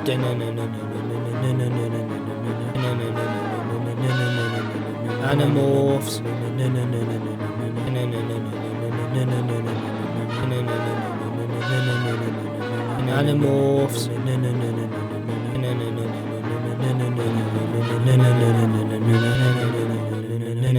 Animorphs. Animorphs.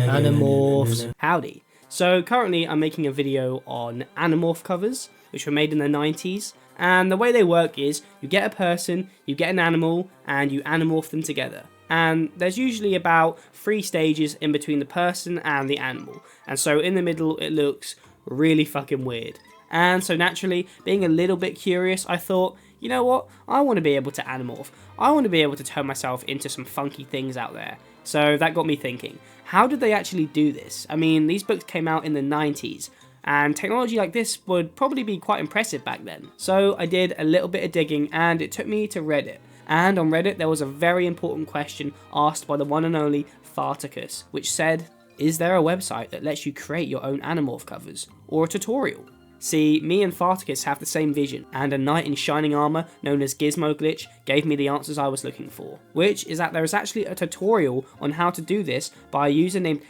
Animorphs. Howdy. So currently I'm making a video on Animorph covers, which were made in the 90s. And the way they work is you get a person, you get an animal, and you animorph them together. And there's usually about 3 stages in between the person and the animal. And so in the middle it looks really fucking weird. And so naturally, being a little bit curious, I thought, you know what, I want to be able to animorph. I want to be able to turn myself into some funky things out there. So that got me thinking, how did they actually do this? I mean, these books came out in the 90s, and technology like this would probably be quite impressive back then. So I did a little bit of digging, and it took me to Reddit. And on Reddit, there was a very important question asked by the one and only Farticus, which said, is there a website that lets you create your own Animorph covers, or a tutorial? See, me and Farticus have the same vision, and a knight in shining armour known as Gizmo Glitch gave me the answers I was looking for, which is that there is actually a tutorial on how to do this by a user named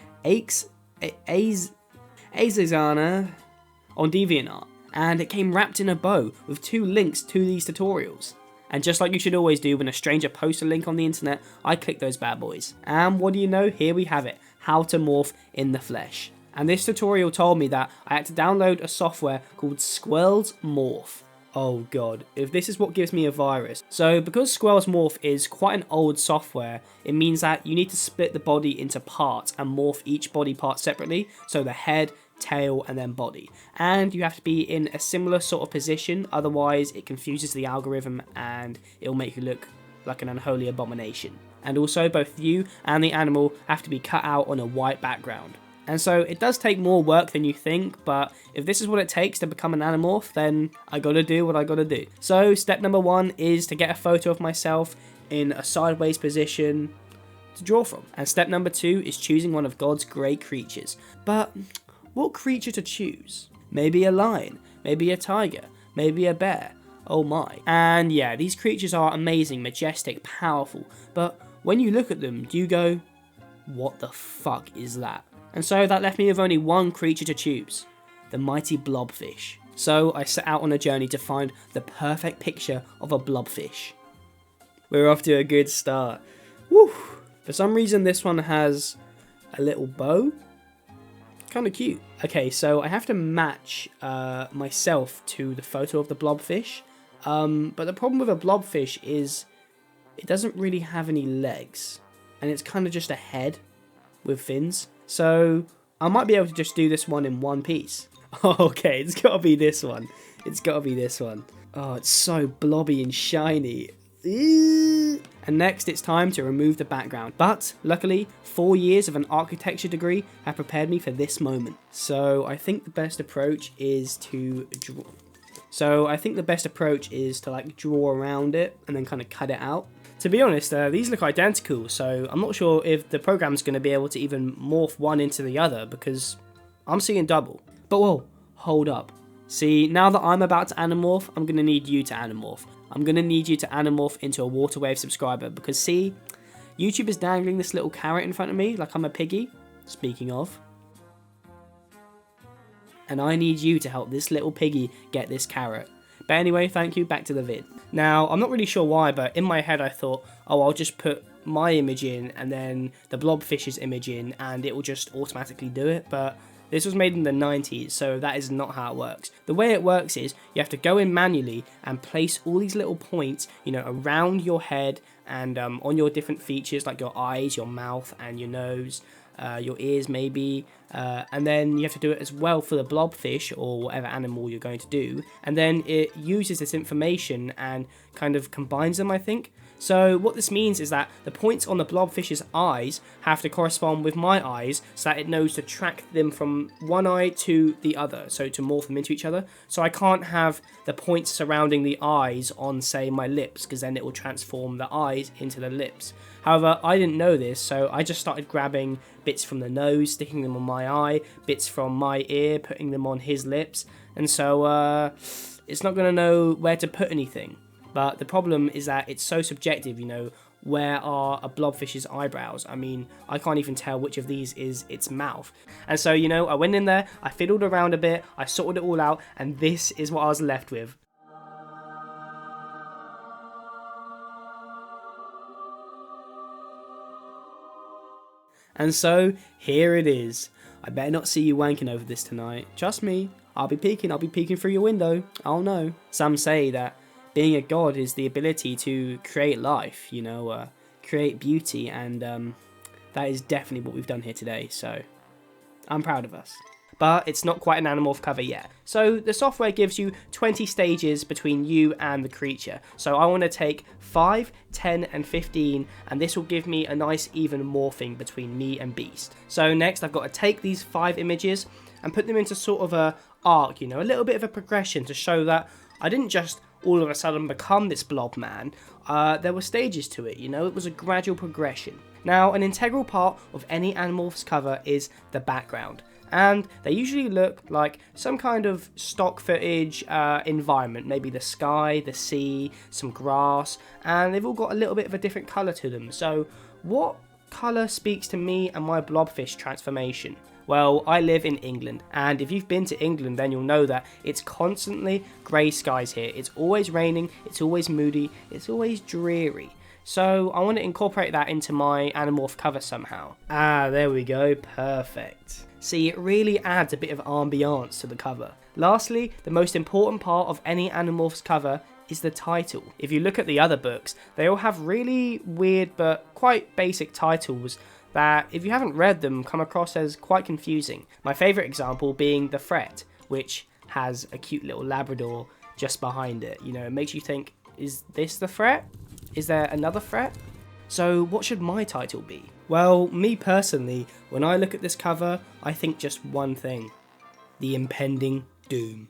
Azizana on DeviantArt, and it came wrapped in a bow with 2 links to these tutorials. And just like you should always do when a stranger posts a link on the internet, I clicked those bad boys. And what do you know, here we have it, how to morph in the flesh. And this tutorial told me that I had to download a software called Squirrel's Morph. Oh god, if this is what gives me a virus. So because Squirrel's Morph is quite an old software, it means that you need to split the body into parts and morph each body part separately. So the head, tail, and then body. And you have to be in a similar sort of position, otherwise it confuses the algorithm and it'll make you look like an unholy abomination. And also both you and the animal have to be cut out on a white background. And so it does take more work than you think, but if this is what it takes to become an Animorph, then I gotta do what I gotta do. So step number 1 is to get a photo of myself in a sideways position to draw from. And step number 2 is choosing one of God's great creatures. But what creature to choose? Maybe a lion, maybe a tiger, maybe a bear. Oh my. And yeah, these creatures are amazing, majestic, powerful, but when you look at them, do you go, what the fuck is that? And so that left me with only one creature to choose, the mighty Blobfish. So I set out on a journey to find the perfect picture of a Blobfish. We're off to a good start. Woo! For some reason this one has a little bow. Kind of cute. Okay, so I have to match myself to the photo of the Blobfish. But the problem with a Blobfish is it doesn't really have any legs. And it's kind of just a head with fins. So I might be able to just do this one in one piece. Okay, it's got to be this one. It's got to be this one. Oh, it's so blobby and shiny. And next it's time to remove the background. But luckily, 4 years of an architecture degree have prepared me for this moment. So I think the best approach is to draw. Like draw around it and then kind of cut it out. To be honest, these look identical, so I'm not sure if the program's going to be able to even morph one into the other because I'm seeing double. But whoa, hold up. See, now that I'm about to Animorph, I'm going to need you to Animorph. I'm going to need you to Animorph into a waterwave subscriber because see, YouTube is dangling this little carrot in front of me like I'm a piggy, speaking of. And I need you to help this little piggy get this carrot. But anyway, thank you, back to the vid. Now, I'm not really sure why, but in my head I thought, oh, I'll just put my image in and then the Blobfish's image in and it will just automatically do it, but this was made in the 90s, so that is not how it works. The way it works is you have to go in manually and place all these little points, you know, around your head and on your different features like your eyes, your mouth and your nose, your ears maybe, and then you have to do it as well for the Blobfish or whatever animal you're going to do, and then it uses this information and kind of combines them, I think. So what this means is that the points on the Blobfish's eyes have to correspond with my eyes so that it knows to track them from one eye to the other, so to morph them into each other. So I can't have the points surrounding the eyes on, say, my lips, because then it will transform the eyes into the lips. However, I didn't know this, so I just started grabbing bits from the nose, sticking them on my eye, bits from my ear, putting them on his lips, and so it's not going to know where to put anything. But the problem is that it's so subjective, where are a blobfish's eyebrows? I mean, I can't even tell which of these is its mouth. And so, I went in there, I fiddled around a bit, I sorted it all out, and this is what I was left with. And so, here it is. I better not see you wanking over this tonight. Trust me, I'll be peeking through your window. I'll know. Some say that being a god is the ability to create life, create beauty, and that is definitely what we've done here today, so I'm proud of us. But it's not quite an Animorph cover yet. So the software gives you 20 stages between you and the creature. So I want to take 5, 10 and 15, and this will give me a nice even morphing between me and Beast. So next I've got to take these 5 images and put them into sort of a arc, a little bit of a progression to show that I didn't just all of a sudden become this blob man. There were stages to it, it was a gradual progression. Now, an integral part of any Animorphs cover is the background. And they usually look like some kind of stock footage environment, maybe the sky, the sea, some grass, and they've all got a little bit of a different colour to them. So what colour speaks to me and my blobfish transformation? Well, I live in England, and if you've been to England, then you'll know that it's constantly grey skies here. It's always raining, it's always moody, it's always dreary. So I want to incorporate that into my Animorph cover somehow. Ah, there we go, perfect. See, it really adds a bit of ambiance to the cover. Lastly, the most important part of any Animorphs cover is the title. If you look at the other books, they all have really weird but quite basic titles that, if you haven't read them, come across as quite confusing. My favourite example being The Fret, which has a cute little Labrador just behind it. It makes you think, is this the Fret? Is there another Fret? So what should my title be? Well, me personally, when I look at this cover, I think just one thing: the impending doom.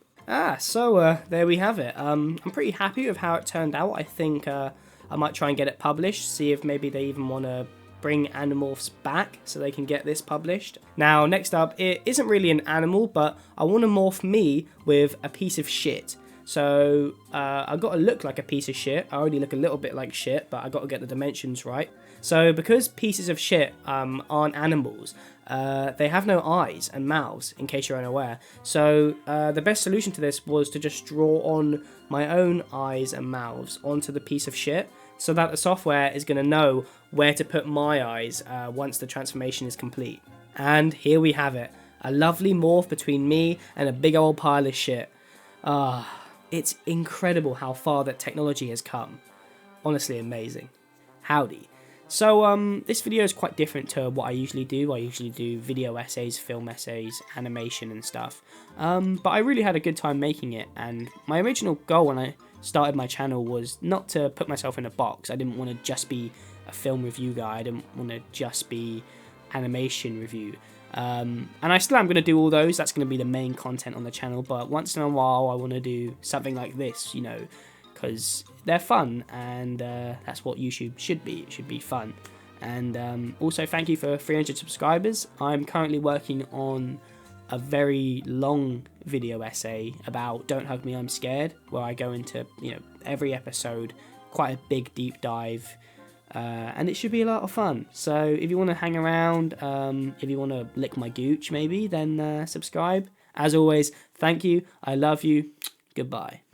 So there we have it. I'm pretty happy with how it turned out. I think I might try and get it published, see if maybe they even want to bring Animorphs back so they can get this published. Now, next up, it isn't really an animal, but I want to morph me with a piece of shit. So I've got to look like a piece of shit. I already look a little bit like shit, but I've got to get the dimensions right. So because pieces of shit aren't animals, they have no eyes and mouths, in case you're unaware. So the best solution to this was to just draw on my own eyes and mouths onto the piece of shit, so that the software is going to know where to put my eyes once the transformation is complete. And here we have it, a lovely morph between me and a big old pile of shit. It's incredible how far that technology has come. Honestly amazing. Howdy. So this video is quite different to what I usually do. I usually do video essays, film essays, animation and stuff. But I really had a good time making it, and my original goal when I started my channel was not to put myself in a box. I didn't want to just be a film review guy. I didn't want to just be animation review. And I still am going to do all those. That's going to be the main content on the channel. But once in a while, I want to do something like this, because they're fun, and that's what YouTube should be. It should be fun. And also, thank you for 300 subscribers. I'm currently working on a very long video essay about Don't Hug Me, I'm Scared, where I go into, every episode, quite a big deep dive. And it should be a lot of fun. So if you want to hang around, if you want to lick my gooch maybe, then subscribe. As always, thank you, I love you, goodbye.